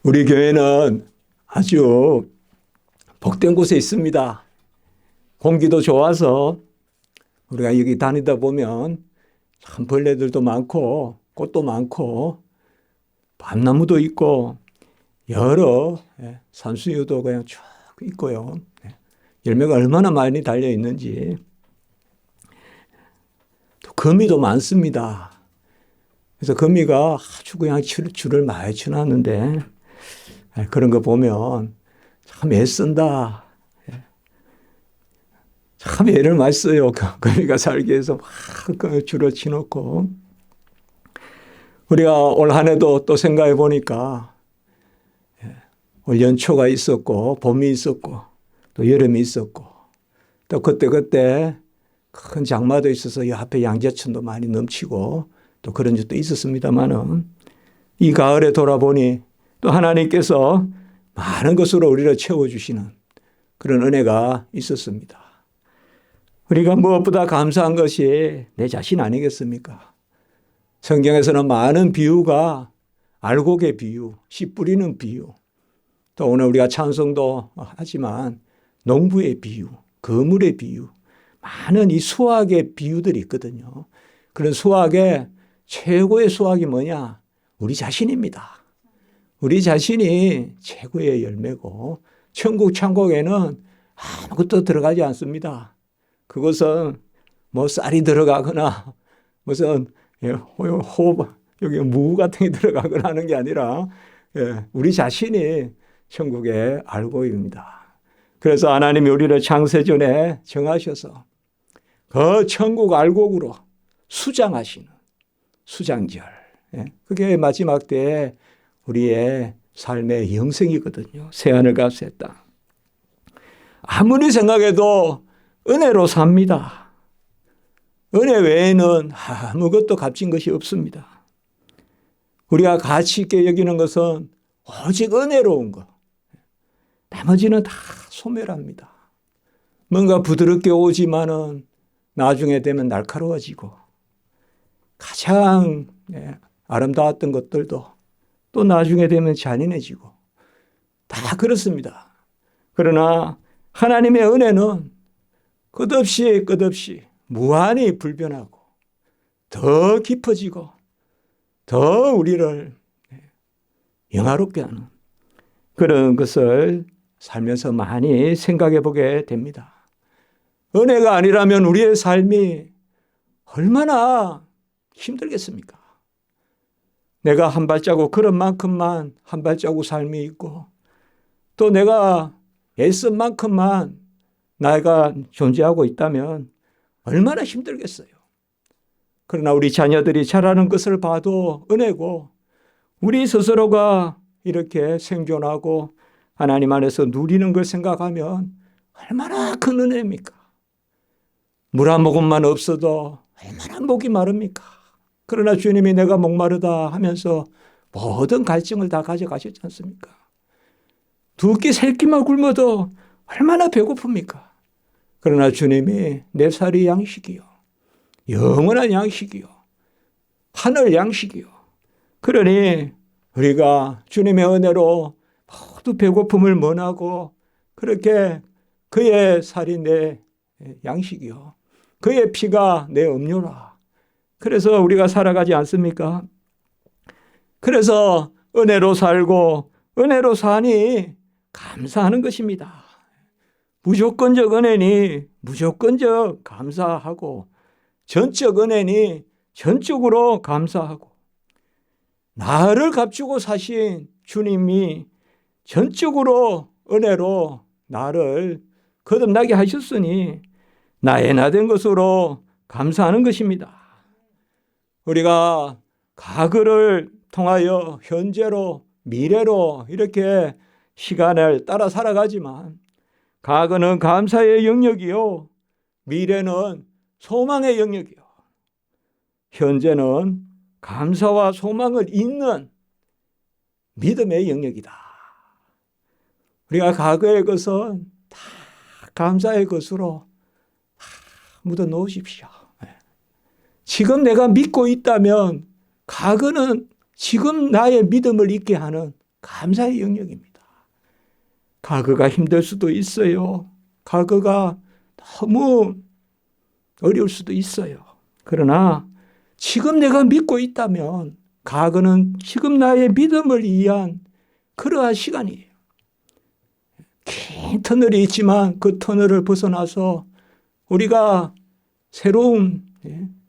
우리 교회는 아주 복된 곳에 있습니다. 공기도 좋아서 우리가 여기 다니다 보면 참 벌레들도 많고 꽃도 많고 밤나무도 있고 여러 산수유도 그냥 쭉 있고요. 열매가 얼마나 많이 달려 있는지. 또 거미도 많습니다. 그래서 거미가 아주 그냥 줄을 많이 쳐놨는데 그런 거 보면 참 애쓴다. 참 애를 많이 써요. 거미가 살기 위해서 막 줄을 치놓고. 우리가 올 한 해도 또 생각해 보니까 올 연초가 있었고 봄이 있었고 또 여름이 있었고 또 그때 큰 장마도 있어서 이 앞에 양재천도 많이 넘치고 또 그런 적도 있었습니다만은 이 가을에 돌아보니 또 하나님께서 많은 것으로 우리를 채워주시는 그런 은혜가 있었습니다. 우리가 무엇보다 감사한 것이 내 자신 아니겠습니까? 성경에서는 많은 비유가 알곡의 비유, 씨 뿌리는 비유, 또 오늘 우리가 찬송도 하지만 농부의 비유, 거물의 비유, 많은 이 수학의 비유들이 있거든요. 그런 수학의 최고의 수학이 뭐냐? 우리 자신입니다. 우리 자신이 최고의 열매고 천국 창고에는 아무것도 들어가지 않습니다. 그것은 뭐 쌀이 들어가거나 무슨 여기 무 같은 게 들어가거나 하는 게 아니라 우리 자신이 천국의 알곡입니다. 그래서 하나님이 우리를 창세전에 정하셔서 그 천국 알곡으로 수장하시는 수장절. 그게 마지막 때에 우리의 삶의 영생이거든요. 새하늘 새 땅. 아무리 생각해도 은혜로 삽니다. 은혜 외에는 아무것도 값진 것이 없습니다. 우리가 가치 있게 여기는 것은 오직 은혜로운 것. 나머지는 다 소멸합니다. 뭔가 부드럽게 오지만은 나중에 되면 날카로워지고 가장 아름다웠던 것들도 또 나중에 되면 잔인해지고 다 그렇습니다. 그러나 하나님의 은혜는 끝없이 무한히 불변하고 더 깊어지고 더 우리를 영화롭게 하는 그런 것을 살면서 많이 생각해 보게 됩니다. 은혜가 아니라면 우리의 삶이 얼마나 힘들겠습니까? 내가 한 발자국 걸은 만큼만 한 발자국 삶이 있고 또 내가 애쓴 만큼만 나가 존재하고 있다면 얼마나 힘들겠어요. 그러나 우리 자녀들이 자라는 것을 봐도 은혜고 우리 스스로가 이렇게 생존하고 하나님 안에서 누리는 걸 생각하면 얼마나 큰 은혜입니까? 물 한 모금만 없어도 얼마나 목이 마릅니까? 그러나 주님이 내가 목마르다 하면서 모든 갈증을 다 가져가셨지 않습니까? 두 끼 세 끼만 굶어도 얼마나 배고픕니까? 그러나 주님이 내 살이 양식이요. 영원한 양식이요. 하늘 양식이요. 그러니 우리가 주님의 은혜로 모두 배고픔을 면하고 그렇게 그의 살이 내 양식이요. 그의 피가 내 음료라. 그래서 우리가 살아가지 않습니까? 그래서 은혜로 살고 은혜로 사니 감사하는 것입니다. 무조건적 은혜니 무조건적 감사하고 전적 은혜니 전적으로 감사하고 나를 값주고 사신 주님이 전적으로 은혜로 나를 거듭나게 하셨으니 나의 나된 것으로 감사하는 것입니다. 우리가 과거를 통하여 현재로 미래로 이렇게 시간을 따라 살아가지만 과거는 감사의 영역이요. 미래는 소망의 영역이요. 현재는 감사와 소망을 잇는 믿음의 영역이다. 우리가 과거의 것은 다 감사의 것으로 묻어 놓으십시오. 지금 내가 믿고 있다면 과거는 지금 나의 믿음을 있게 하는 감사의 영역입니다. 과거가 힘들 수도 있어요. 과거가 너무 어려울 수도 있어요. 그러나 지금 내가 믿고 있다면 과거는 지금 나의 믿음을 위한 그러한 시간이에요. 긴 터널이 있지만 그 터널을 벗어나서 우리가 새로운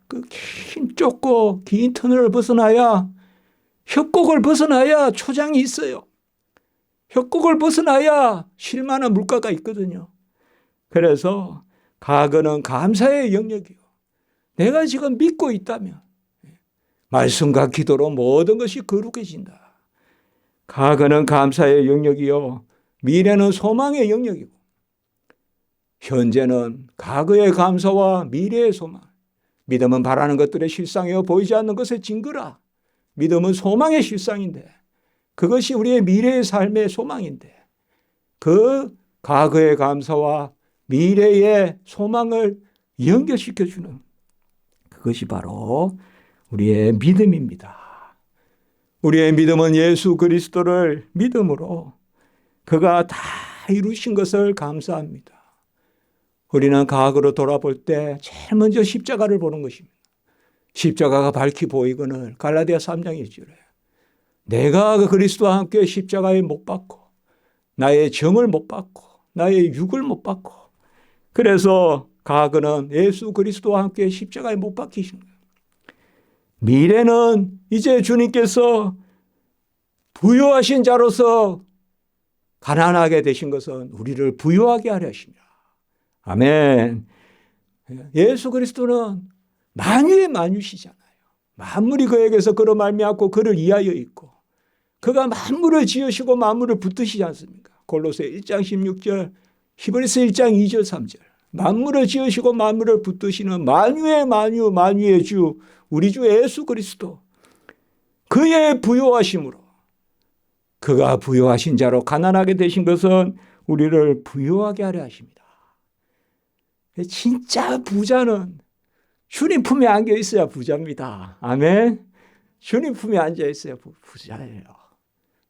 그 긴 좁고 긴 터널을 벗어나야 협곡을 벗어나야 초장이 있어요. 협곡을 벗어나야 쉴 만한 물가가 있거든요. 그래서 과거는 감사의 영역이요. 내가 지금 믿고 있다면 말씀과 기도로 모든 것이 거룩해진다. 과거는 감사의 영역이요. 미래는 소망의 영역이고 현재는 과거의 감사와 미래의 소망. 믿음은 바라는 것들의 실상이요 보이지 않는 것의 증거라. 믿음은 소망의 실상인데 그것이 우리의 미래의 삶의 소망인데 그 과거의 감사와 미래의 소망을 연결시켜주는 그것이 바로 우리의 믿음입니다. 우리의 믿음은 예수 그리스도를 믿음으로 그가 다 이루신 것을 감사합니다. 우리는 과거로 돌아볼 때 제일 먼저 십자가를 보는 것입니다. 십자가가 밝히 보이거늘 갈라디아 3장 1절에 내가 그 그리스도와 함께 십자가에 못 박고 나의 정을 못 박고 나의 육을 못 박고 그래서 과거는 예수 그리스도와 함께 십자가에 못 박히신 거예요. 미래는 이제 주님께서 부유하신 자로서 가난하게 되신 것은 우리를 부유하게 하려 하십니다. 아멘. 예수 그리스도는 만유의 만유시잖아요. 만물이 그에게서 그로 말미암고 그를 위하여 있고 그가 만물을 지으시고 만물을 붙드시지 않습니까? 골로새 1장 16절, 히브리서 1장 2절 3절. 만물을 지으시고 만물을 붙드시는 만유의 만유, 만유의 주, 우리 주 예수 그리스도. 그의 부요하심으로 그가 부요하신 자로 가난하게 되신 것은 우리를 부요하게 하려 하십니다. 진짜 부자는 주님 품에 안겨 있어야 부자입니다. 아멘. 주님 품에 앉아 있어야 부자예요.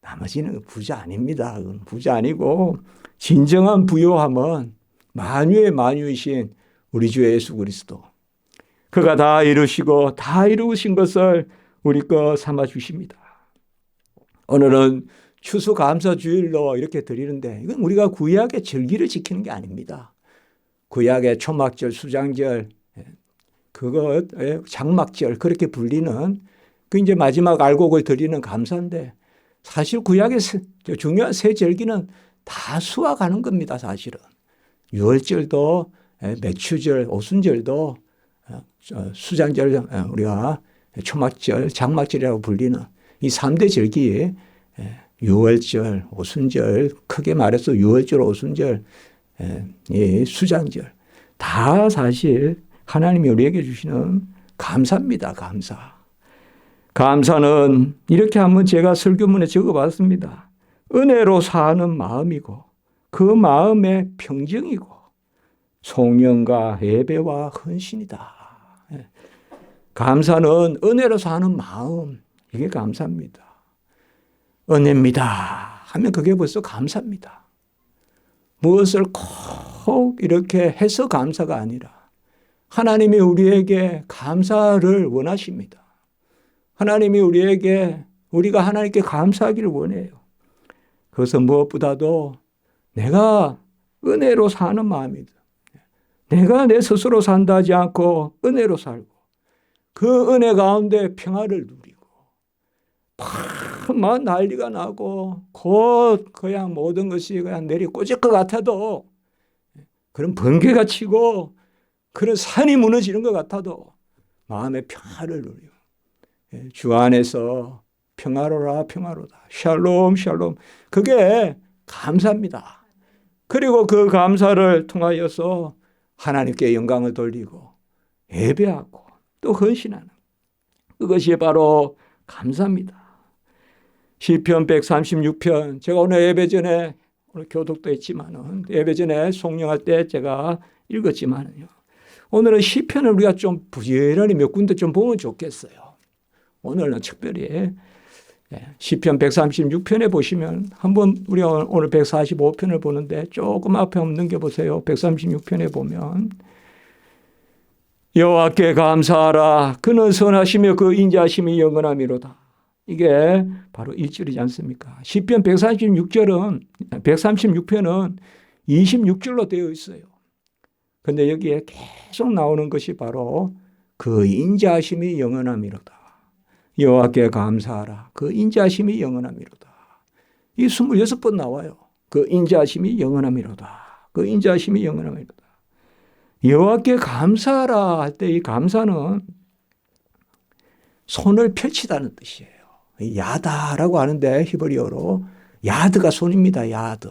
나머지는 부자 아닙니다. 그건 부자 아니고 진정한 부요함은 만유의 만유이신 우리 주 예수 그리스도. 그가 다 이루시고 다 이루신 것을 우리 거 삼아 주십니다. 오늘은 추수감사주일로 이렇게 드리는데 이건 우리가 구약의 절기를 지키는 게 아닙니다. 구약의 초막절, 수장절, 그거 장막절 그렇게 불리는 그 이제 마지막 알곡을 드리는 감사인데 사실 구약의 중요한 세 절기는 다 수확하는 겁니다. 사실은 유월절도 매추절, 오순절도 수장절 우리가 초막절, 장막절이라고 불리는 이 3대 절기 유월절, 오순절 크게 말해서 유월절, 오순절, 수장절 다 사실 하나님이 우리에게 주시는 감사입니다. 감사. 감사는 이렇게 한번 제가 설교문에 적어봤습니다. 은혜로 사는 마음이고 그 마음의 평정이고 송영과 예배와 헌신이다. 감사는 은혜로 사는 마음 이게 감사입니다. 은혜입니다 하면 그게 벌써 감사입니다. 무엇을 꼭 이렇게 해서 감사가 아니라 하나님이 우리에게 감사를 원하십니다. 하나님이 우리가 하나님께 감사하기를 원해요. 그것은 무엇보다도 내가 은혜로 사는 마음이다. 내가 내 스스로 산다 하지 않고 은혜로 살고 그 은혜 가운데 평화를 누리고 막 난리가 나고 곧 그냥 모든 것이 그냥 내리꽂을 것 같아도 그런 번개가 치고 그런 산이 무너지는 것 같아도 마음의 평화를 누리고 주 안에서 평화로라 평화로다 샬롬 샬롬 그게 감사입니다. 그리고 그 감사를 통하여서 하나님께 영광을 돌리고 예배하고 또 헌신하는 그것이 바로 감사입니다. 시편 136편 제가 오늘 예배 전에 오늘 교독도 했지만은 예배 전에 송령할 때 제가 읽었지만은요. 오늘은 시편을 우리가 좀 부지런히 몇 군데 좀 보면 좋겠어요. 오늘은 특별히 시편 136편에 보시면 한번 우리 오늘 145편을 보는데 조금 앞에 한번 넘겨보세요. 136편에 보면 여호와께 감사하라. 그는 선하시며 그 인자하심이 영원하미로다. 이게 바로 1절이지 않습니까? 시편 136편은 26절로 되어 있어요. 그런데 여기에 계속 나오는 것이 바로 그 인자하심이 영원하미로다. 여호와께 감사하라. 그 인자하심이 영원하미로다. 이 26번 나와요. 그 인자하심이 영원하미로다. 그 인자하심이 영원하미로다. 여호와께 감사하라 할 때 이 감사는 손을 펼치다는 뜻이에요. 야다라고 하는데 히브리어로 야드가 손입니다. 야드.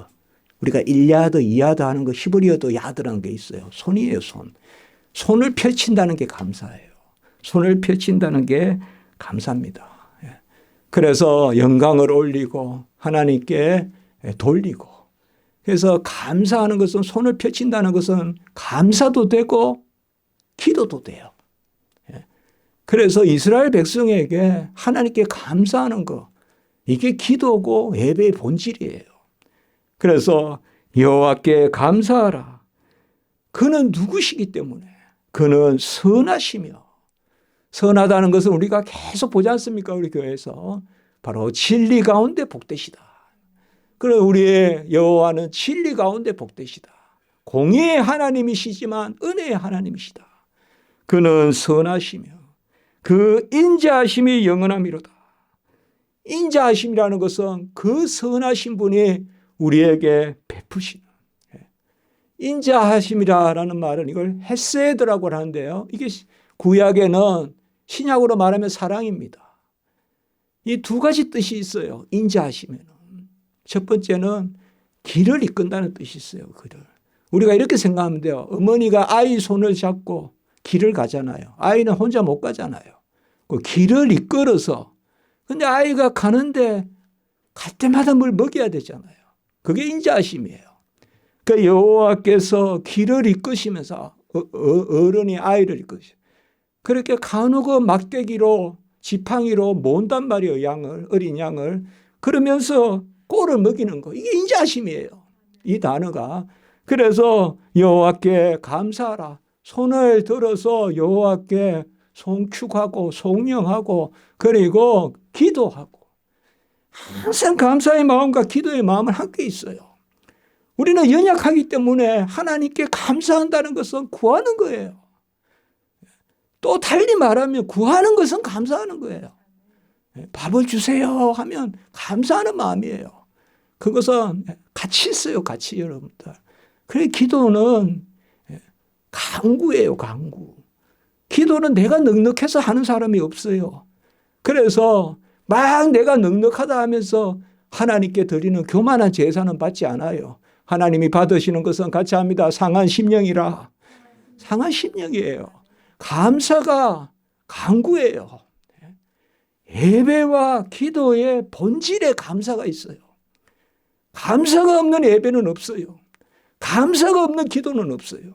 우리가 1야드, 2야드 하는 거 히브리어도 야드라는 게 있어요. 손이에요, 손. 손을 펼친다는 게 감사예요. 손을 펼친다는 게 감사입니다. 그래서 영광을 올리고 하나님께 돌리고, 그래서 감사하는 것은, 손을 펼친다는 것은 감사도 되고 기도도 돼요. 그래서 이스라엘 백성에게 하나님께 감사하는 것, 이게 기도고 예배의 본질이에요. 그래서 여호와께 감사하라. 그는 누구시기 때문에? 그는 선하시며, 선하다는 것은 우리가 계속 보지 않습니까? 우리 교회에서 바로 진리 가운데 복되시다. 그럼 우리의 여호와는 진리 가운데 복되시다. 공의의 하나님이시지만 은혜의 하나님이시다. 그는 선하시며 그 인자하심이 영원하미로다. 인자하심이라는 것은 그 선하신 분이 우리에게 베푸시는, 인자하심이라는 말은 이걸 헤세드라고 하는데요. 이게 구약에는, 신약으로 말하면 사랑입니다. 이 두 가지 뜻이 있어요. 인자하시면. 첫 번째는 길을 이끈다는 뜻이 있어요. 길을. 우리가 이렇게 생각하면 돼요. 어머니가 아이 손을 잡고 길을 가잖아요. 아이는 혼자 못 가잖아요. 그 길을 이끌어서, 근데 아이가 가는데 갈 때마다 뭘 먹여야 되잖아요. 그게 인자하심이에요. 그 여호와께서 길을 이끄시면서 어른이 아이를 이끄시죠. 그렇게 간혹은 막대기로, 지팡이로 모은단 말이에요. 양을, 어린 양을. 그러면서 꼴을 먹이는 거. 이게 인자하심이에요. 이 단어가. 그래서 여호와께 감사하라. 손을 들어서 여호와께 송축하고 송영하고 그리고 기도하고, 항상 감사의 마음과 기도의 마음은 함께 있어요. 우리는 연약하기 때문에 하나님께 감사한다는 것은 구하는 거예요. 또 달리 말하면 구하는 것은 감사하는 거예요. 밥을 주세요 하면 감사하는 마음이에요. 그것은 같이 있어요. 같이 여러분들. 그래 기도는 강구예요. 강구. 기도는 내가 넉넉해서 하는 사람이 없어요. 그래서 막 내가 넉넉하다 하면서 하나님께 드리는 교만한 제사는 받지 않아요. 하나님이 받으시는 것은 같이 합니다. 상한 심령이라. 상한 심령이에요. 감사가 강구예요. 예배와 기도의 본질에 감사가 있어요. 감사가 없는 예배는 없어요. 감사가 없는 기도는 없어요.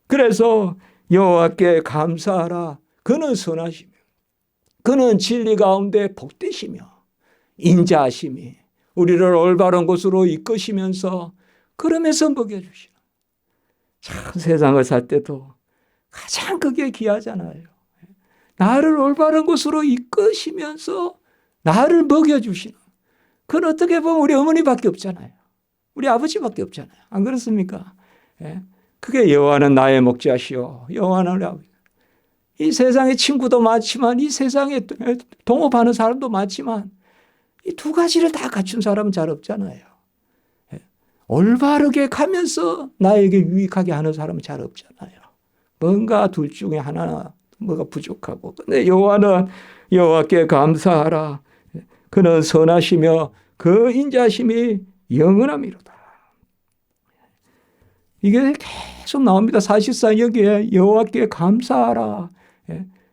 그래서 여호와께 감사하라. 그는 선하시며 그는 진리 가운데 복되시며 인자하심이 우리를 올바른 곳으로 이끄시면서 그러면서 먹여주시는, 참 세상을 살 때도 가장 그게 귀하잖아요. 나를 올바른 곳으로 이끄시면서 나를 먹여주시는, 그건 어떻게 보면 우리 어머니밖에 없잖아요. 우리 아버지밖에 없잖아요. 안 그렇습니까? 그게 여호와는 나의 목자시오. 여호와는 우리 아버지. 이 세상에 친구도 많지만, 이 세상에 동업하는 사람도 많지만, 이 두 가지를 다 갖춘 사람은 잘 없잖아요. 올바르게 가면서 나에게 유익하게 하는 사람은 잘 없잖아요. 뭔가 둘 중에 하나 뭐가 부족하고. 근데 여호와는 여호와께 감사하라. 그는 선하시며 그 인자심이 영원함이로다. 이게 계속 나옵니다. 사실상 여기에 여호와께 감사하라.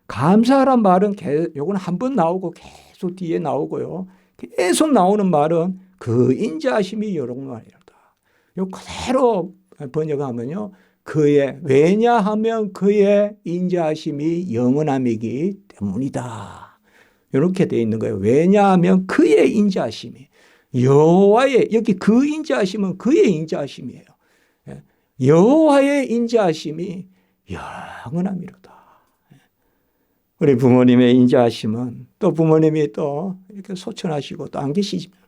감사하란 말은 요건 한 번 나오고 계속 뒤에 나오고요. 계속 나오는 말은 그 인자심이 영원함이로다. 요 그대로 번역하면요. 왜냐하면 그의 인자심이 영원함이기 때문이다. 이렇게 되어 있는 거예요. 왜냐하면 그의 인자하심이 여호와의, 여기 그 인자하심은 그의 인자하심이에요. 여호와의 인자하심이 영원함이로다. 우리 부모님의 인자하심은 또 부모님이 또 이렇게 소천하시고 또 안 계시지만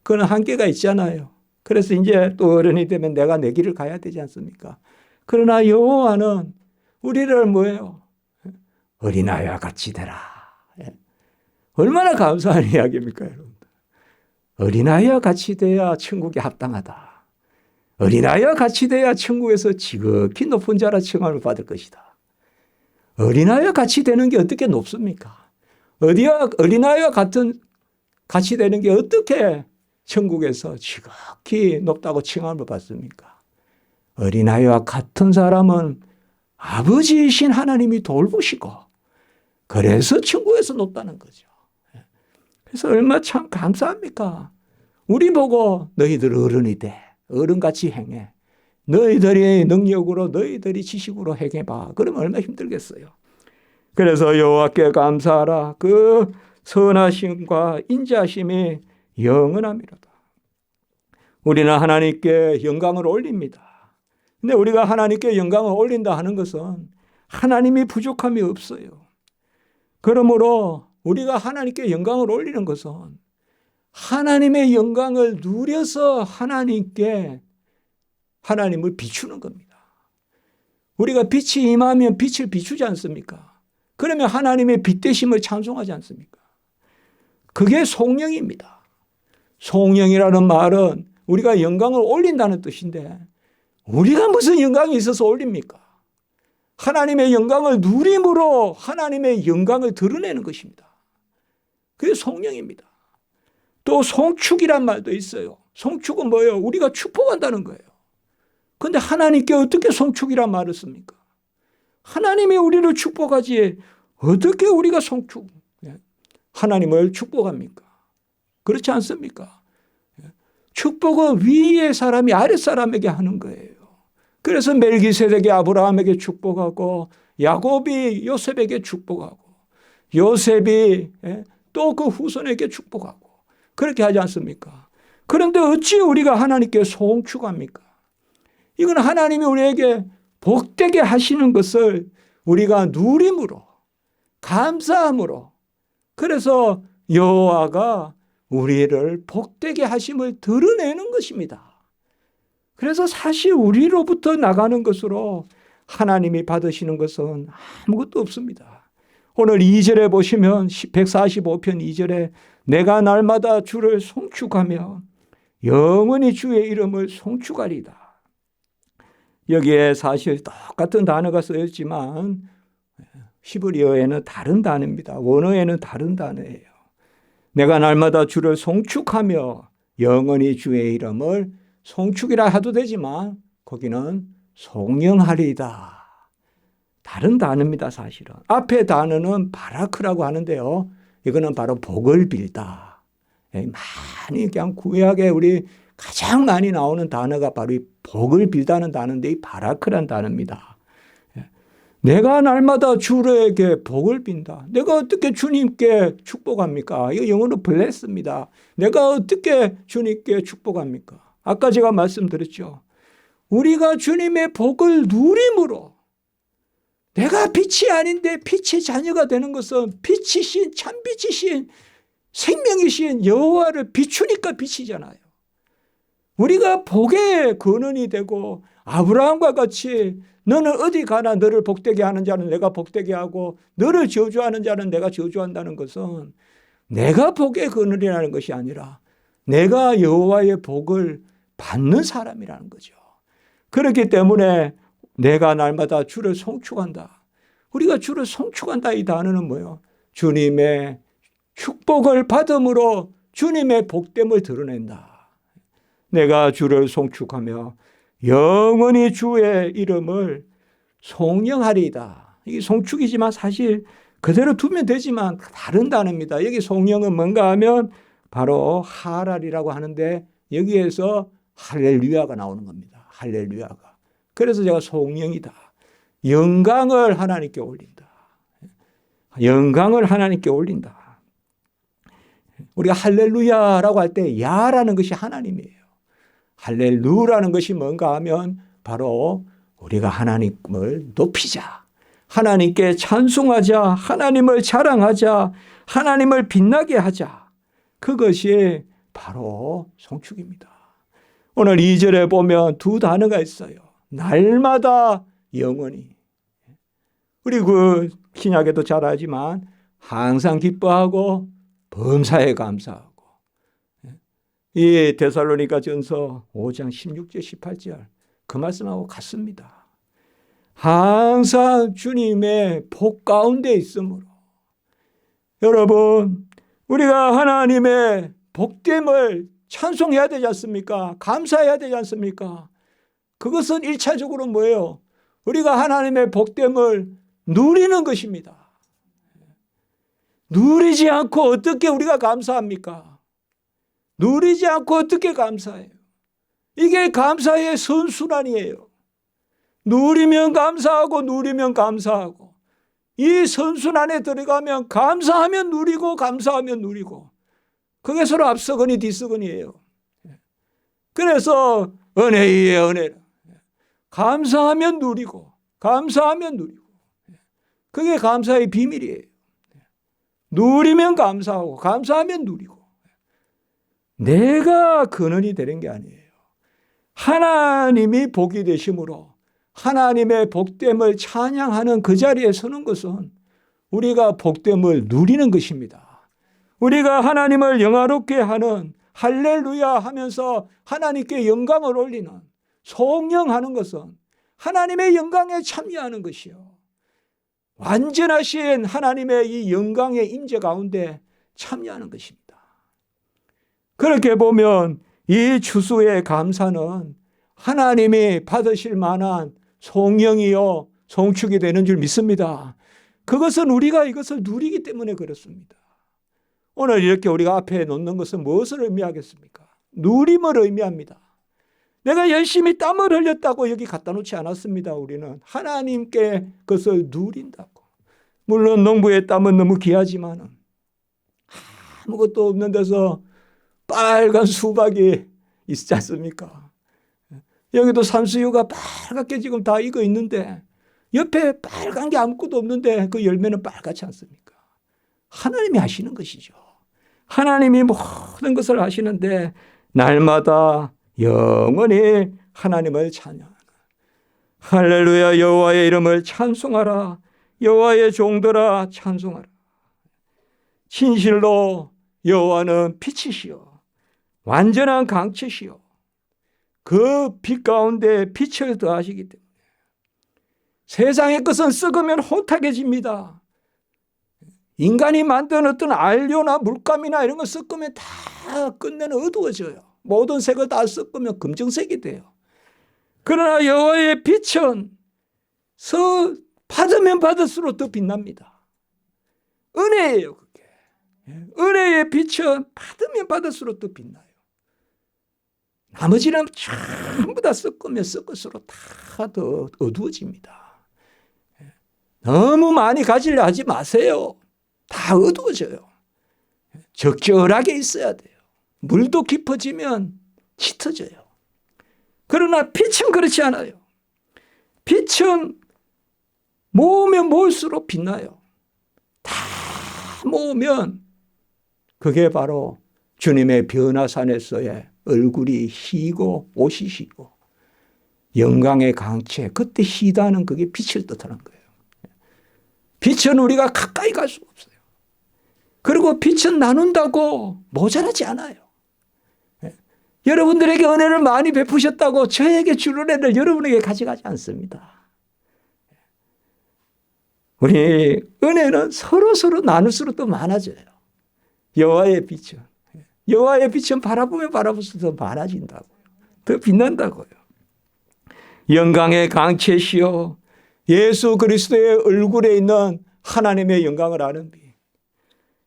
그건 한계가 있잖아요. 그래서 이제 또 어른이 되면 내가 내 길을 가야 되지 않습니까? 그러나 여호와는 우리를 뭐예요? 어린아이와 같이 되라. 얼마나 감사한 이야기입니까, 여러분? 어린아이와 같이 돼야 천국에 합당하다. 어린아이와 같이 돼야 천국에서 지극히 높은 자라 칭함을 받을 것이다. 어린아이와 같이 되는 게 어떻게 높습니까? 어린아이와 같이 되는 게 어떻게 천국에서 지극히 높다고 칭함을 받습니까? 어린아이와 같은 사람은 아버지이신 하나님이 돌보시고 그래서 천국에서 높다는 거죠. 그래서 얼마나 참 감사합니까? 우리 보고 너희들 어른이 돼. 어른같이 행해. 너희들의 능력으로 너희들이 지식으로 행해봐. 그러면 얼마나 힘들겠어요. 그래서 여호와께 감사하라. 그 선하심과 인자심이 영원함이로다. 우리는 하나님께 영광을 올립니다. 근데 우리가 하나님께 영광을 올린다 하는 것은 하나님이 부족함이 없어요. 그러므로 우리가 하나님께 영광을 올리는 것은 하나님의 영광을 누려서 하나님을 비추는 겁니다. 우리가 빛이 임하면 빛을 비추지 않습니까? 그러면 하나님의 빛되심을 찬송하지 않습니까? 그게 송영입니다. 송영이라는 말은 우리가 영광을 올린다는 뜻인데 우리가 무슨 영광이 있어서 올립니까? 하나님의 영광을 누림으로 하나님의 영광을 드러내는 것입니다. 그게 송영입니다. 또 송축이란 말도 있어요. 송축은 뭐예요? 우리가 축복한다는 거예요. 그런데 하나님께 어떻게 송축이란 말을 씁니까? 하나님이 우리를 축복하지 어떻게 우리가 하나님을 축복합니까? 그렇지 않습니까? 축복은 위의 사람이 아랫사람에게 하는 거예요. 그래서 멜기세덱이 아브라함에게 축복하고 야곱이 요셉에게 축복하고 요셉이 또 그 후손에게 축복하고 그렇게 하지 않습니까? 그런데 어찌 우리가 하나님께 송축합니까? 이건 하나님이 우리에게 복되게 하시는 것을 우리가 누림으로 감사함으로 그래서 여호와가 우리를 복되게 하심을 드러내는 것입니다. 그래서 사실 우리로부터 나가는 것으로 하나님이 받으시는 것은 아무것도 없습니다. 오늘 2절에 보시면 145편 2절에 내가 날마다 주를 송축하며 영원히 주의 이름을 송축하리다. 여기에 사실 똑같은 단어가 쓰였지만 히브리어에는 다른 단어입니다. 원어에는 다른 단어예요. 내가 날마다 주를 송축하며 영원히 주의 이름을 송축이라 해도 되지만 거기는 송영하리이다. 다른 단어입니다. 사실은. 앞에 단어는 바라크라고 하는데요. 이거는 바로 복을 빌다. 많이 그냥 구약에 우리 가장 많이 나오는 단어가 바로 이 복을 빌다는 단어인데 이 바라크란 단어입니다. 내가 날마다 주에게 복을 빈다. 내가 어떻게 주님께 축복합니까? 이거 영어로 bless입니다. 내가 어떻게 주님께 축복합니까? 아까 제가 말씀드렸죠. 우리가 주님의 복을 누림으로 내가 빛이 아닌데 빛의 자녀가 되는 것은 빛이신 참빛이신 생명이신 여호와를 비추니까 빛이잖아요. 우리가 복의 근원이 되고 아브라함과 같이 너는 어디 가나 너를 복되게 하는 자는 내가 복되게 하고 너를 저주하는 자는 내가 저주한다는 것은 내가 복의 근원이라는 것이 아니라 내가 여호와의 복을 받는 사람이라는 거죠. 그렇기 때문에 내가 날마다 주를 송축한다. 우리가 주를 송축한다 이 단어는 뭐예요? 주님의 축복을 받음으로 주님의 복됨을 드러낸다. 내가 주를 송축하며 영원히 주의 이름을 송영하리이다. 이게 송축이지만 사실 그대로 두면 되지만 다른 단어입니다. 여기 송영은 뭔가 하면 바로 하랄이라고 하는데 여기에서 할렐루야가 나오는 겁니다. 할렐루야가. 그래서 제가 송영이다. 영광을 하나님께 올린다. 영광을 하나님께 올린다. 우리가 할렐루야라고 할 때 야라는 것이 하나님이에요. 할렐루라는 것이 뭔가 하면 바로 우리가 하나님을 높이자, 하나님께 찬송하자, 하나님을 자랑하자, 하나님을 빛나게 하자. 그것이 바로 송축입니다. 오늘 2절에 보면 두 단어가 있어요. 날마다 영원히. 우리 신약에도 잘 알지만 항상 기뻐하고 범사에 감사하고. 이 데살로니가전서 5장 16절 18절 그 말씀하고 같습니다. 항상 주님의 복 가운데 있으므로. 여러분, 우리가 하나님의 복됨을 찬송해야 되지 않습니까? 감사해야 되지 않습니까? 그것은 1차적으로 뭐예요? 우리가 하나님의 복됨을 누리는 것입니다. 누리지 않고 어떻게 우리가 감사합니까? 누리지 않고 어떻게 감사해요? 이게 감사의 선순환이에요. 누리면 감사하고 누리면 감사하고, 이 선순환에 들어가면 감사하면 누리고 감사하면 누리고, 그게 서로 앞서거니 뒤서거니예요. 그래서 은혜의 은혜라. 감사하면 누리고 감사하면 누리고, 그게 감사의 비밀이에요. 누리면 감사하고 감사하면 누리고. 내가 근원이 되는 게 아니에요. 하나님이 복이 되심으로 하나님의 복됨을 찬양하는 그 자리에 서는 것은 우리가 복됨을 누리는 것입니다. 우리가 하나님을 영화롭게 하는 할렐루야 하면서 하나님께 영광을 올리는 송영하는 것은 하나님의 영광에 참여하는 것이요, 완전하신 하나님의 이 영광의 임재 가운데 참여하는 것입니다. 그렇게 보면 이 추수의 감사는 하나님이 받으실 만한 송영이요 송축이 되는 줄 믿습니다. 그것은 우리가 이것을 누리기 때문에 그렇습니다. 오늘 이렇게 우리가 앞에 놓는 것은 무엇을 의미하겠습니까? 누림을 의미합니다. 내가 열심히 땀을 흘렸다고 여기 갖다 놓지 않았습니다. 우리는 하나님께 그것을 누린다고. 물론 농부의 땀은 너무 귀하지만 아무것도 없는 데서 빨간 수박이 있지 않습니까? 여기도 산수유가 빨갛게 지금 다 익어 있는데 옆에 빨간 게 아무것도 없는데 그 열매는 빨갛지 않습니까? 하나님이 하시는 것이죠. 하나님이 모든 것을 하시는데 날마다 영원히 하나님을 찬양하라. 할렐루야, 여호와의 이름을 찬송하라. 여호와의 종들아 찬송하라. 진실로 여호와는 빛이시요 완전한 강체시요 그 빛 가운데 빛을 더하시기 때문에 세상의 것은 썩으면 혼탁해집니다. 인간이 만든 어떤 안료나 물감이나 이런 거 섞으면 다 끝내는 어두워져요. 모든 색을 다 섞으면 검정색이 돼요. 그러나 여호와의 빛은 받으면 받을수록 더 빛납니다. 은혜예요. 그게. 은혜의 빛은 받으면 받을수록 더 빛나요. 나머지는 전부 다 섞으면 섞을수록 다 더 어두워집니다. 너무 많이 가지려 하지 마세요. 다 어두워져요. 적절하게 있어야 돼요. 물도 깊어지면 짙어져요. 그러나 빛은 그렇지 않아요. 빛은 모으면 모을수록 빛나요. 다 모으면 그게 바로 주님의 변화산에서의 얼굴이 희고 옷이 희고 영광의 강체, 그때 희다는 그게 빛을 뜻하는 거예요. 빛은 우리가 가까이 갈 수 없어요. 그리고 빛은 나눈다고 모자라지 않아요. 여러분들에게 은혜를 많이 베푸셨다고 저에게 줄 은혜를 여러분에게 가져가지 않습니다. 우리 은혜는 서로 나눌수록 더 많아져요. 여호와의 빛은 바라보면 바라볼수록 더 많아진다고요. 더 빛난다고요. 영광의 강체시요 예수 그리스도의 얼굴에 있는 하나님의 영광을 아는 빛.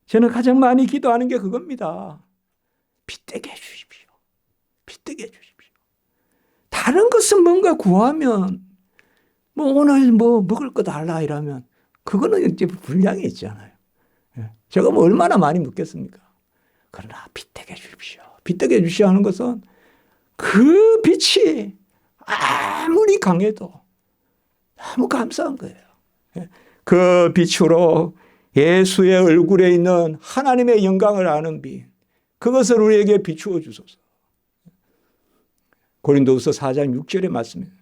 저는 가장 많이 기도하는 게 그겁니다. 빛되게 해주십시오. 빛되게 해주십시오. 다른 것은 뭔가 구하면 오늘 먹을 거 달라 이러면 그거는 이제 분량이 있잖아요. 제가 얼마나 많이 묻겠습니까? 그러나 빛되게 해주십시오. 빛되게 해주시오 하는 것은 그 빛이 아무리 강해도 너무 감사한 거예요. 그 빛으로 예수의 얼굴에 있는 하나님의 영광을 아는 빛, 그것을 우리에게 비추어 주소서. 고린도후서 4장 6절의 말씀입니다.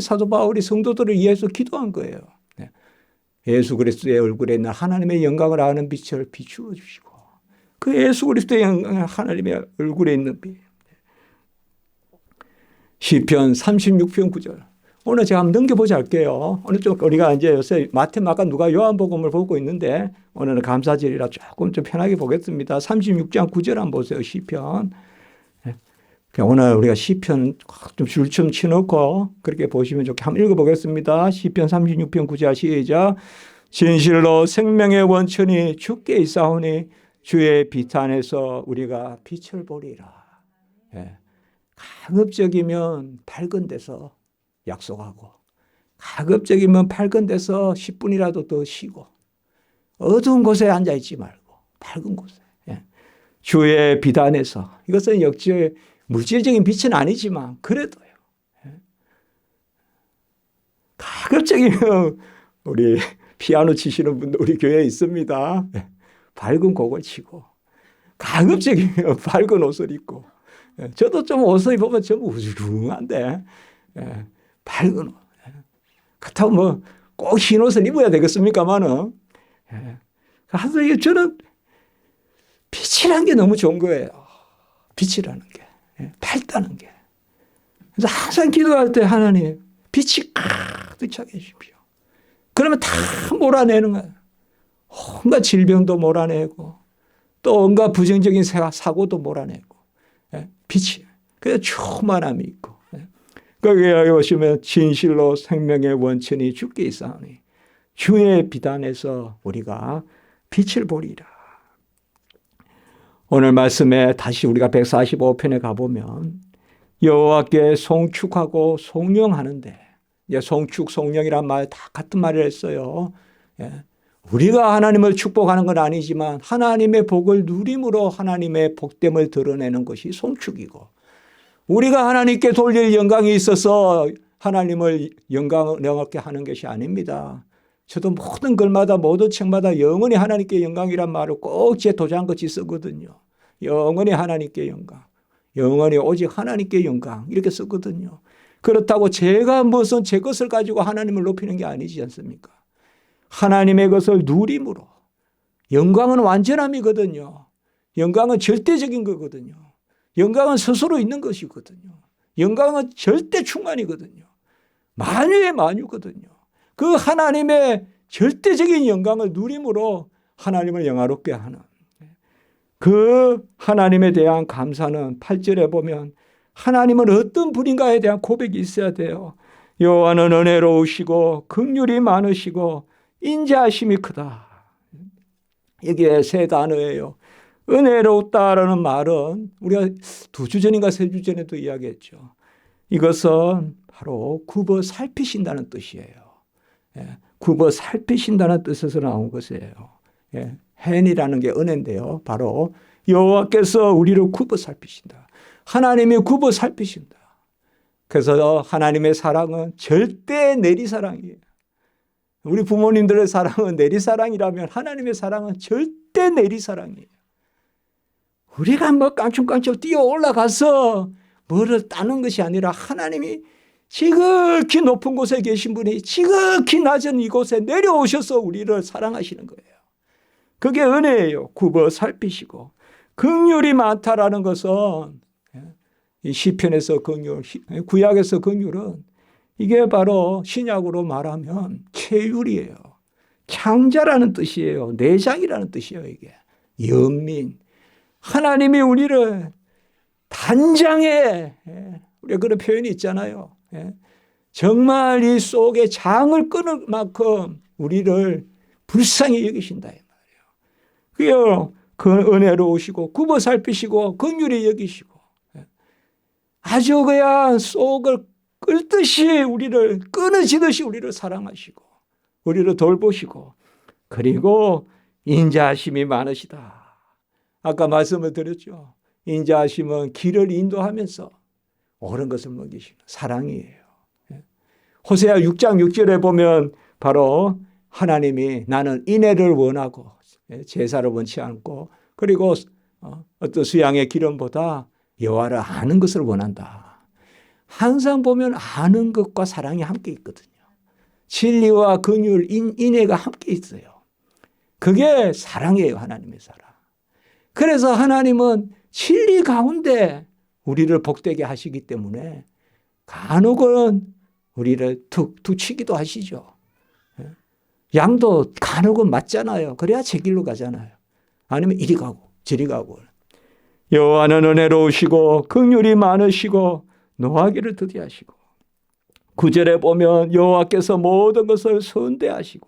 사도 바울이 성도들을 위해서 기도한 거예요. 예수 그리스도의 얼굴에 있는 하나님의 영광을 아는 빛을 비추어 주시고, 그 예수 그리스도의 영광을 하나님의 얼굴에 있는 빛. 시편 36편 9절. 오늘 제가 한번 넘겨보자 할게요. 오늘 좀 우리가 이제 요새 마태, 마가, 누가, 요한복음을 보고 있는데 오늘은 감사절이라 조금 좀 편하게 보겠습니다. 36장 9절 한번 보세요. 시편. 오늘 우리가 시편 좀 줄 좀 치놓고 그렇게 보시면 좋게 한번 읽어보겠습니다. 시편 36편 9절 시작. 진실로 생명의 원천이 주께 있사오니 주의 빛 안에서 우리가 빛을 보리라. 가급적이면 밝은 데서 약속하고, 가급적이면 밝은 데서 10분이라도 더 쉬고, 어두운 곳에 앉아있지 말고 밝은 곳에, 주의 빛 안에서, 이것은 역시 물질적인 빛은 아니지만 그래도요, 가급적이면 우리 피아노 치시는 분들 우리 교회에 있습니다. 밝은 곡을 치고, 가급적이면 밝은 옷을 입고, 저도 좀 옷을 입으면 좀 우중한데, 밝은 옷. 그렇다고 뭐 꼭 흰 옷을 입어야 되겠습니까만은. 그래서 저는 빛이라는 게 너무 좋은 거예요. 빛이라는 게. 밝다는 게. 그래서 항상 기도할 때 하나님, 빛이 가득 차게 해주십시오. 그러면 다 몰아내는 거예요. 온갖 질병도 몰아내고, 또 온갖 부정적인 사고도 몰아내고. 빛이. 그래서 충만함이 있고. 거기에 보시면 진실로 생명의 원천이 주께 있사오니 주의 빛 안에서 우리가 빛을 보리라. 오늘 말씀에 다시 우리가 145편에 가보면 여호와께 송축하고 송영하는데, 송축, 송영이란 말 다 같은 말을 했어요. 우리가 하나님을 축복하는 건 아니지만 하나님의 복을 누림으로 하나님의 복됨을 드러내는 것이 송축이고, 우리가 하나님께 돌릴 영광이 있어서 하나님을 영광스럽게 하는 것이 아닙니다. 저도 모든 글마다 모든 책마다 영원히 하나님께 영광이란 말을 꼭 제 도장같이 쓰거든요. 영원히 하나님께 영광, 영원히 오직 하나님께 영광 이렇게 쓰거든요. 그렇다고 제가 무슨 제 것을 가지고 하나님을 높이는 게 아니지 않습니까? 하나님의 것을 누림으로. 영광은 완전함이거든요. 영광은 절대적인 거거든요. 영광은 스스로 있는 것이거든요. 영광은 절대 충만이거든요. 만유의 만유거든요. 그 하나님의 절대적인 영광을 누림으로 하나님을 영화롭게 하는 그 하나님에 대한 감사는 8절에 보면 하나님은 어떤 분인가에 대한 고백이 있어야 돼요. 여호와는 은혜로우시고 긍휼이 많으시고 인자하심이 크다. 이게 세 단어예요. 은혜롭다라는 말은 우리가 2주 전인가 3주 전에도 이야기했죠. 이것은 바로 굽어 살피신다는 뜻이에요. 굽어 살피신다는 뜻에서 나온 것이에요. 헨이라는 게 은혜인데요. 바로 여호와께서 우리를 굽어 살피신다. 하나님이 굽어 살피신다. 그래서 하나님의 사랑은 절대 내리사랑이에요. 우리 부모님들의 사랑은 내리사랑이라면 하나님의 사랑은 절대 내리사랑이에요. 우리가 뭐 깡충깡충 뛰어 올라가서 뭐를 따는 것이 아니라 하나님이 지극히 높은 곳에 계신 분이 지극히 낮은 이곳에 내려오셔서 우리를 사랑하시는 거예요. 그게 은혜예요. 굽어 살피시고. 긍휼이 많다라는 것은 이 시편에서 긍휼, 구약에서 긍휼은 이게 바로 신약으로 말하면 체휼이에요. 창자라는 뜻이에요. 내장이라는 뜻이에요. 이게 연민. 하나님이 우리를 단장에, 우리가 그런 표현이 있잖아요. 정말 이 속에 장을 끊을 만큼 우리를 불쌍히 여기신다 이 말이에요. 그 은혜로우시고 굽어 살피시고 긍휼히 여기시고 아주 그냥 속을 끌듯이 우리를 끊어지듯이 우리를 사랑하시고 우리를 돌보시고 그리고 인자하심이 많으시다. 아까 말씀을 드렸죠. 인자하심은 길을 인도하면서 옳은 것을 먹이시는 사랑이에요. 호세아 6장 6절에 보면 바로 하나님이 나는 인애를 원하고 제사를 원치 않고 그리고 어떤 수양의 기름보다 여호와를 아는 것을 원한다. 항상 보면 아는 것과 사랑이 함께 있거든요. 진리와 긍휼, 인애가 함께 있어요. 그게 사랑이에요. 하나님의 사랑. 그래서 하나님은 진리 가운데 우리를 복되게 하시기 때문에 간혹은 우리를 툭툭 치기도 하시죠. 양도 간혹은 맞잖아요. 그래야 제 길로 가잖아요. 아니면 이리 가고 저리 가고. 여호와는 은혜로우시고 긍휼이 많으시고 노하기를 더디하시고 9절에 보면 여호와께서 모든 것을 선대하시고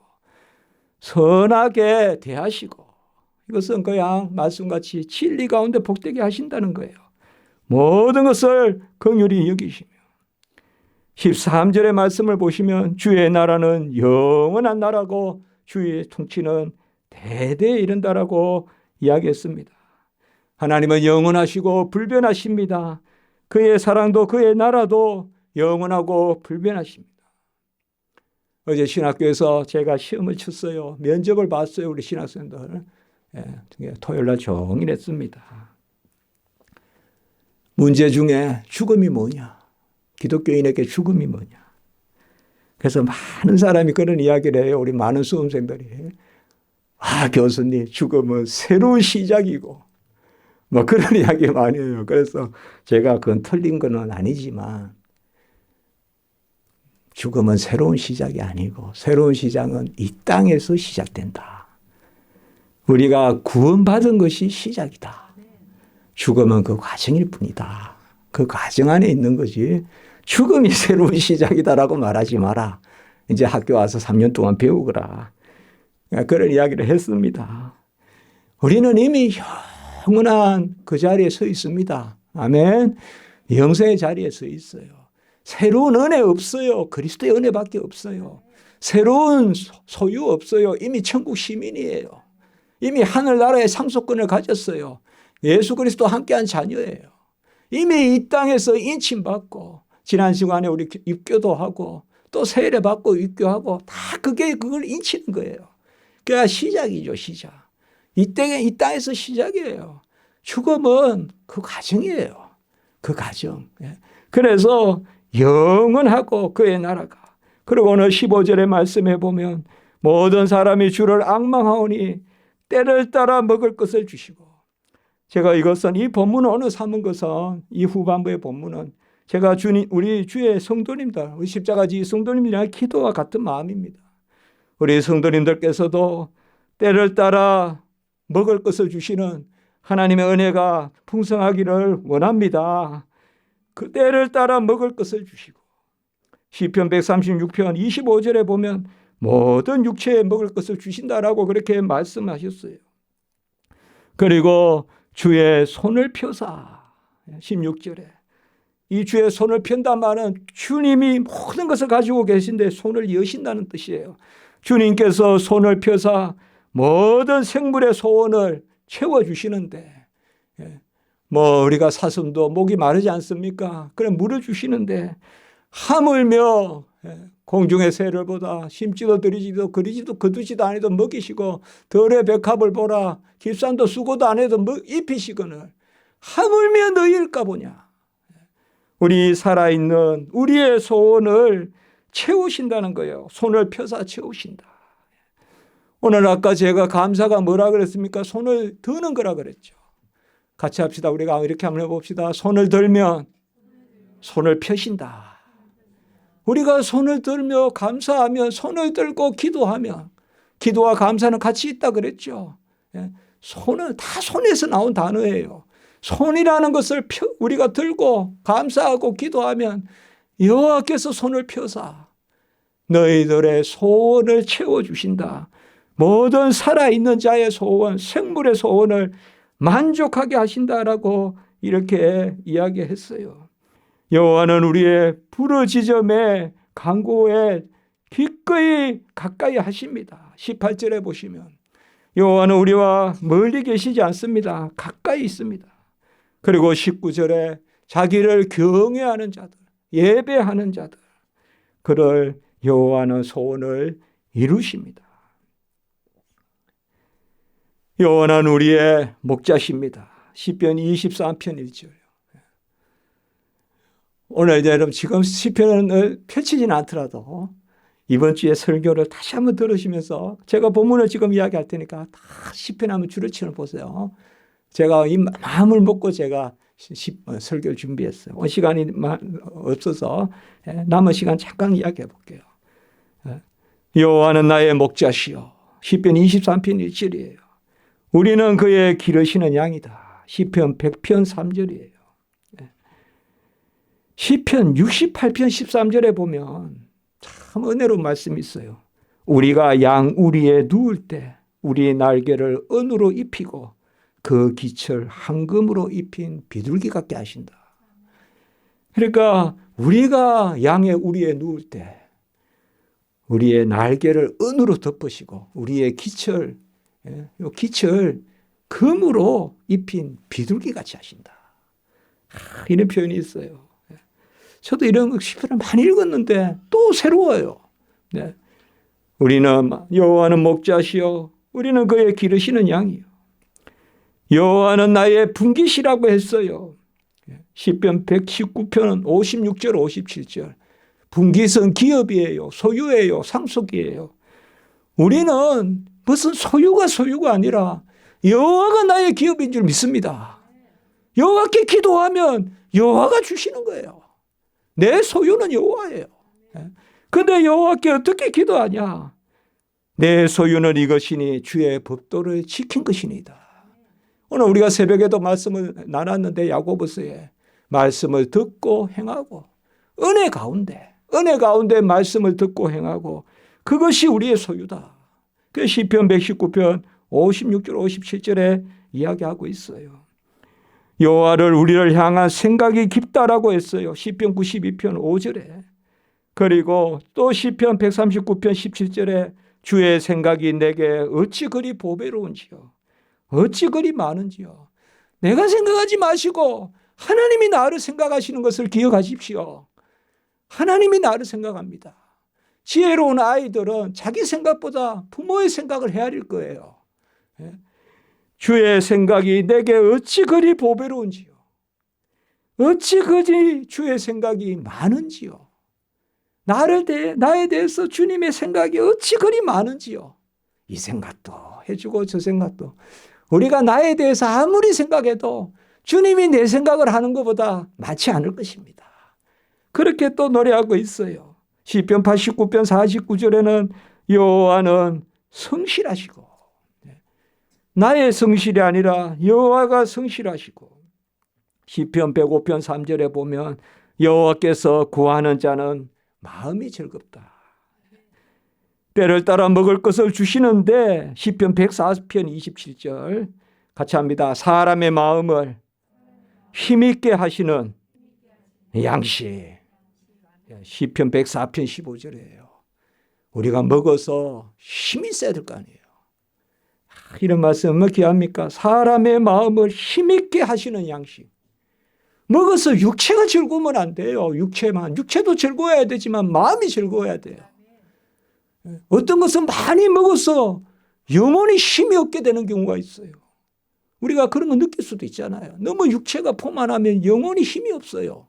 선하게 대하시고 이것은 그냥 말씀같이 진리 가운데 복되게 하신다는 거예요. 모든 것을 긍휼히 여기시며 13절의 말씀을 보시면 주의 나라는 영원한 나라고 주의 통치는 대대에 이른다라고 이야기했습니다. 하나님은 영원하시고 불변하십니다. 그의 사랑도 그의 나라도 영원하고 불변하십니다. 어제 신학교에서 제가 시험을 쳤어요. 면접을 봤어요. 우리 신학생들. 토요일 날 종일 했습니다. 문제 중에 죽음이 뭐냐? 기독교인에게 죽음이 뭐냐? 그래서 많은 사람이 그런 이야기를 해요. 우리 많은 수험생들이. 교수님, 죽음은 새로운 시작이고 뭐 그런 이야기 많이 해요. 그래서 제가 그건 틀린 건 아니지만 죽음은 새로운 시작이 아니고 새로운 시작은 이 땅에서 시작된다. 우리가 구원받은 것이 시작이다. 죽음은 그 과정일 뿐이다. 그 과정 안에 있는 거지 죽음이 새로운 시작이다라고 말하지 마라. 이제 학교 와서 3년 동안 배우거라. 그런 이야기를 했습니다. 우리는 이미 영원한 그 자리에 서 있습니다. 아멘. 영생의 자리에 서 있어요. 새로운 은혜 없어요. 그리스도의 은혜밖에 없어요. 새로운 소유 없어요. 이미 천국 시민이에요. 이미 하늘나라의 상속권을 가졌어요. 예수 그리스도와 함께한 자녀예요. 이미 이 땅에서 인침받고 지난 시간에 우리 입교도 하고 또 세례 받고 입교하고 다 그걸 인치는 거예요. 그게 시작이죠. 시작. 이 땅에서 시작이에요. 죽음은 그 과정이에요. 그 과정. 그래서 영원하고 그의 나라가. 그리고 오늘 15절의 말씀에 보면 모든 사람이 주를 앙망하오니 때를 따라 먹을 것을 주시고. 제가 이것은 이 본문을 오늘 삼은 것은 이 후반부의 본문은 제가 우리 주의 성도님들, 우리 십자가지 성도님들의 기도와 같은 마음입니다. 우리 성도님들께서도 때를 따라 먹을 것을 주시는 하나님의 은혜가 풍성하기를 원합니다. 그 때를 따라 먹을 것을 주시고 시편 136편 25절에 보면 모든 육체에 먹을 것을 주신다라고 그렇게 말씀하셨어요. 그리고 주의 손을 펴사 16절에 이 주의 손을 편단 말은 주님이 모든 것을 가지고 계신데 손을 여신다는 뜻이에요. 주님께서 손을 펴사 모든 생물의 소원을 채워주시는데 우리가 사슴도 목이 마르지 않습니까? 그래 물을 주시는데 하물며 공중의 새를 보다 심지도 들이지도 그리지도 거두지도 않아도 먹이시고 들의 백합을 보라 깁산도 수고도 안 해도 입히시거늘 하물며 너희일까 보냐. 우리 살아있는 우리의 소원을 채우신다는 거예요. 손을 펴서 채우신다. 오늘 아까 제가 감사가 뭐라 그랬습니까? 손을 드는 거라 그랬죠. 같이 합시다. 우리가 이렇게 한번 해봅시다. 손을 들면 손을 펴신다. 우리가 손을 들며 감사하면 손을 들고 기도하면 기도와 감사는 같이 있다 그랬죠. 손은 다 손에서 나온 단어예요. 손이라는 것을 우리가 들고 감사하고 기도하면 여호와께서 손을 펴사 너희들의 소원을 채워주신다. 모든 살아있는 자의 소원, 생물의 소원을 만족하게 하신다라고 이렇게 이야기했어요. 여호와는 우리의 부르짖음에 간구에 기꺼이 가까이 하십니다. 18절에 보시면 여호와는 우리와 멀리 계시지 않습니다. 가까이 있습니다. 그리고 19절에 자기를 경외하는 자들, 예배하는 자들, 그를 여호와는 소원을 이루십니다. 여호와는 우리의 목자십니다. 시편 23편 1절. 오늘 여러분 지금 시편을 펼치지는 않더라도 이번 주에 설교를 다시 한번 들으시면서 제가 본문을 지금 이야기할 테니까 다 시편 한번 줄을 치는 보세요. 제가 이 마음을 먹고 제가 설교를 준비했어요. 시간이 없어서 남은 시간 잠깐 이야기해 볼게요. 여호와는 나의 목자시요. 시편 23편 1절이에요. 우리는 그의 기르시는 양이다. 시편 100편 3절이에요. 시편 68편 13절에 보면 참 은혜로운 말씀이 있어요. 우리가 양우리에 누울 때 우리의 날개를 은으로 입히고 그 깃을 황금으로 입힌 비둘기 같게 하신다. 그러니까 우리가 양의 우리에 누울 때 우리의 날개를 은으로 덮으시고 우리의 깃을 금으로 입힌 비둘기 같이 하신다. 이런 표현이 있어요. 저도 이런 시편을 많이 읽었는데 또 새로워요. 네. 우리는 여호와는 목자시요 우리는 그의 기르시는 양이요. 여호와는 나의 분깃이라고 했어요. 시편 119편 56절 57절. 분깃은 기업이에요. 소유예요. 상속이에요. 우리는 무슨 소유가 아니라 여호와가 나의 기업인 줄 믿습니다. 여호와께 기도하면 여호와가 주시는 거예요. 내 소유는 여호와예요. 그런데 여호와께 어떻게 기도하냐? 내 소유는 이것이니 주의 법도를 지킨 것이니이다. 오늘 우리가 새벽에도 말씀을 나눴는데 야고보서에 말씀을 듣고 행하고 은혜 가운데 말씀을 듣고 행하고 그것이 우리의 소유다. 그 시편 119편 56절 57절에 이야기하고 있어요. 여호와를 우리를 향한 생각이 깊다라고 했어요. 시편 92편 5절에. 그리고 또 시편 139편 17절에 주의 생각이 내게 어찌 그리 보배로운지요. 어찌 그리 많은지요. 내가 생각하지 마시고 하나님이 나를 생각하시는 것을 기억하십시오. 하나님이 나를 생각합니다. 지혜로운 아이들은 자기 생각보다 부모의 생각을 헤아릴 거예요. 주의 생각이 내게 어찌 그리 보배로운지요. 어찌 그리 주의 생각이 많은지요. 나에 대해서 주님의 생각이 어찌 그리 많은지요. 이 생각도 해주고 저 생각도. 우리가 나에 대해서 아무리 생각해도 주님이 내 생각을 하는 것보다 많지 않을 것입니다. 그렇게 또 노래하고 있어요. 시편 89편 49절에는 여호와는 성실하시고 나의 성실이 아니라 여호와가 성실하시고 시편 105편 3절에 보면 여호와께서 구하는 자는 마음이 즐겁다. 때를 따라 먹을 것을 주시는데 시편 140편 27절 같이 합니다. 사람의 마음을 힘있게 하시는 양식. 시편 104편 15절이에요. 우리가 먹어서 힘이 있어야 될 거 아니에요. 이런 말씀 얼마나 귀합니까? 사람의 마음을 힘있게 하시는 양식. 먹어서 육체가 즐거우면 안 돼요. 육체도 즐거워야 되지만 마음이 즐거워야 돼요. 어떤 것은 많이 먹어서 영혼이 힘이 없게 되는 경우가 있어요. 우리가 그런 거 느낄 수도 있잖아요. 너무 육체가 포만하면 영혼이 힘이 없어요.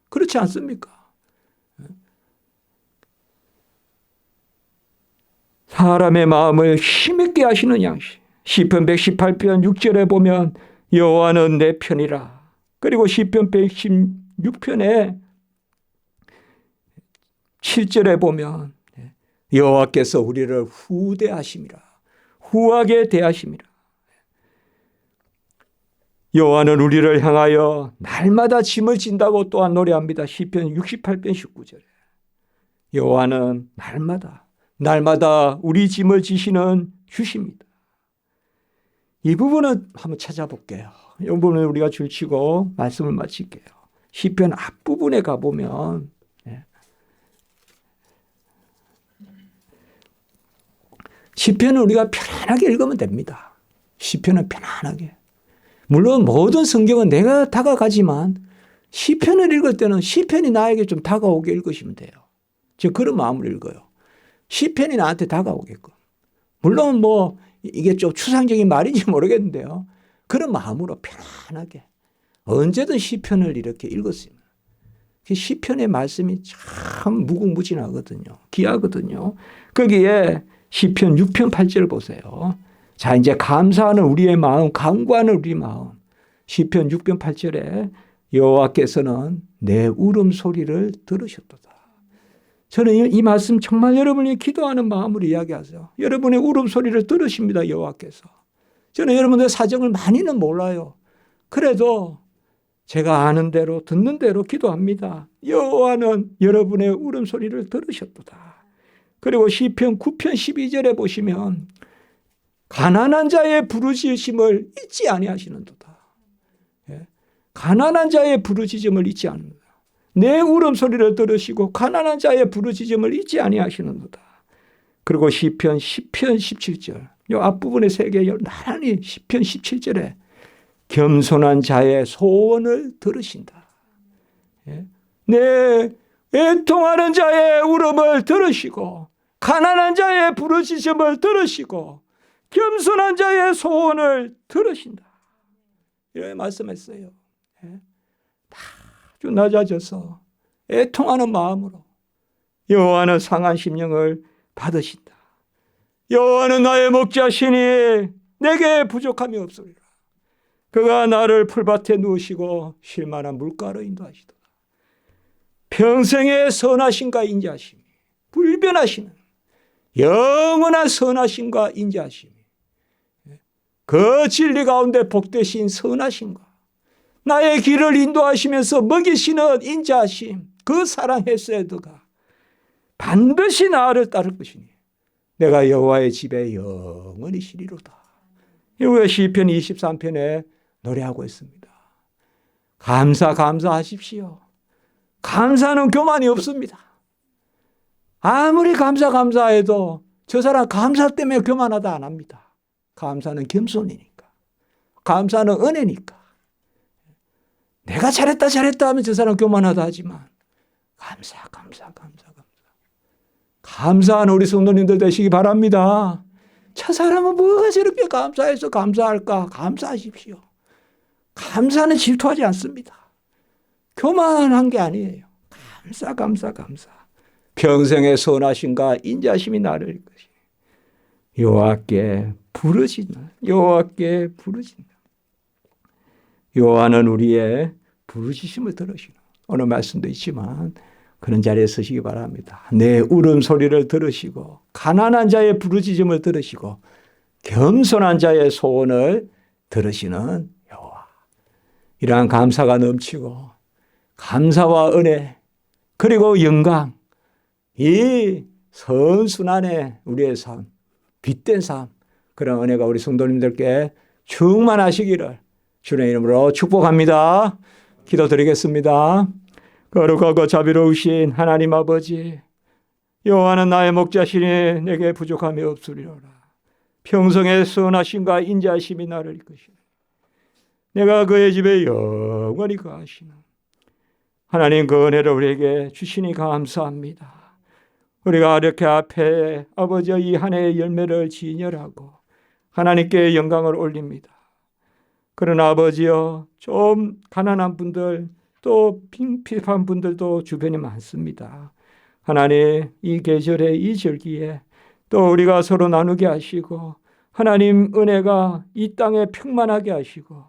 그렇지 않습니까? 사람의 마음을 힘있게 하시는 양식. 시편 118편 6절에 보면 여호와는 내 편이라. 그리고 시편 116편에 7절에 보면 여호와께서 우리를 후하게 대하심이라. 여호와는 우리를 향하여 날마다 짐을 진다고 또한 노래합니다. 시편 68편 19절에 여호와는 날마다 우리 짐을 지시는 주십니다. 이 부분은 한번 찾아볼게요. 이 부분은 우리가 줄치고 말씀을 마칠게요. 시편 앞부분에 가보면 시편은 우리가 편안하게 읽으면 됩니다. 시편은 편안하게. 물론 모든 성경은 내가 다가가지만 시편을 읽을 때는 시편이 나에게 좀 다가오게 읽으시면 돼요. 저 그런 마음으로 읽어요. 시편이 나한테 다가오게끔. 물론 뭐 이게 좀 추상적인 말인지 모르겠는데요. 그런 마음으로 편안하게 언제든 시편을 이렇게 읽었으면. 시편의 말씀이 참 무궁무진하거든요. 귀하거든요. 거기에 시편 6편 8절 보세요. 자, 이제 감사하는 우리의 마음, 간구하는 우리 마음. 시편 6편 8절에 여호와께서는 내 울음소리를 들으셨도다. 저는 이 말씀 정말 여러분이 기도하는 마음으로 이야기하세요. 여러분의 울음소리를 들으십니다. 여호와께서. 저는 여러분의 사정을 많이는 몰라요. 그래도 제가 아는 대로 듣는 대로 기도합니다. 여호와는 여러분의 울음소리를 들으셨도다. 그리고 시편 9편 12절에 보시면 가난한 자의 부르짖음을 잊지 아니하시는도다. 가난한 자의 부르짖음을 잊지 않는다. 내 울음소리를 들으시고 가난한 자의 부르짖음을 잊지 아니하시는도다. 그리고 시편 10편 17절. 이 앞부분의 세 개 나란히 시편 17절에 겸손한 자의 소원을 들으신다. 내 애통하는 자의 울음을 들으시고 가난한 자의 부르짖음을 들으시고 겸손한 자의 소원을 들으신다. 이렇게 말씀했어요. 아주 낮아져서 애통하는 마음으로 여호와는 상한 심령을 받으신다. 여호와는 나의 목자시니 내게 부족함이 없으리라. 그가 나를 풀밭에 누우시고 쉴만한 물가로 인도하시도다. 평생의 선하심과 인자하심이 불변하시는 영원한 선하심과 인자하심이 그 진리 가운데 복되신 선하심과 나의 길을 인도하시면서 먹이시는 인자하심 그 사랑 헤세드가 반드시 나를 따를 것이니 내가 여호와의 집에 영원히 쉬리로다. 이거 시편 23편에 노래하고 있습니다. 감사하십시오. 감사는 교만이 없습니다. 아무리 감사해도 저 사람 감사 때문에 교만하다 안 합니다. 감사는 겸손이니까. 감사는 은혜니까. 내가 잘했다 하면 저 사람 교만하다 하지만 감사하는 우리 성도님들 되시기 바랍니다. 저 사람은 뭐가 저렇게 감사해서 감사할까? 감사하십시오. 감사는 질투하지 않습니다. 교만한 게 아니에요. 감사. 평생의 선하심과 인자심이 나를 이끄시니 여호와께 부르짖는 여호와는 우리의 부르짖음을 들으시는 오늘 말씀도 있지만 그런 자리에 서시기 바랍니다. 내 울음소리를 들으시고 가난한 자의 부르짖음을 들으시고 겸손한 자의 소원을 들으시는 여호와. 이러한 감사가 넘치고 감사와 은혜 그리고 영광 이 선순환의 우리의 삶 빛된 삶 그런 은혜가 우리 성도님들께 충만하시기를 주님의 이름으로 축복합니다. 기도드리겠습니다. 거룩하고 자비로우신 하나님 아버지 여호와는 나의 목자시니 내게 부족함이 없으리로라. 평생의 선하심과 인자하심이 나를 이끄시니 내가 그의 집에 영원히 거하시는 하나님 그 은혜를 우리에게 주시니 감사합니다. 우리가 이렇게 앞에 아버지의 이 한 해의 열매를 진열하고 하나님께 영광을 올립니다. 그러나 아버지여 좀 가난한 분들 또 빈핍한 분들도 주변에 많습니다. 하나님 이 계절에 이 절기에 또 우리가 서로 나누게 하시고 하나님 은혜가 이 땅에 평만하게 하시고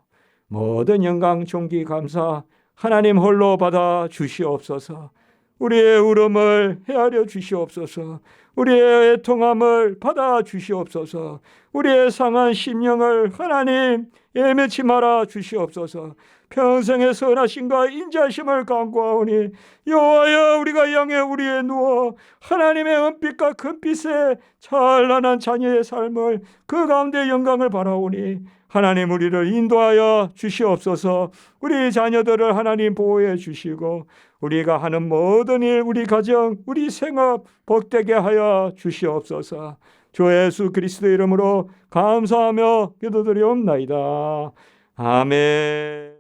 모든 영광 존귀 감사 하나님 홀로 받아 주시옵소서. 우리의 울음을 헤아려 주시옵소서. 우리의 애통함을 받아 주시옵소서. 우리의 상한 심령을 하나님 예매치 말아 주시옵소서. 평생의 선하심과 인자심을 간구하오니 여호와여 우리가 양에 우리에 누워 하나님의 은빛과 금빛의 찬란한 자녀의 삶을 그 가운데 영광을 바라오니 하나님 우리를 인도하여 주시옵소서. 우리 자녀들을 하나님 보호해 주시고 우리가 하는 모든 일 우리 가정 우리 생업 복되게 하여 주시옵소서. 주 예수 그리스도의 이름으로 감사하며 기도드리옵나이다. 아멘.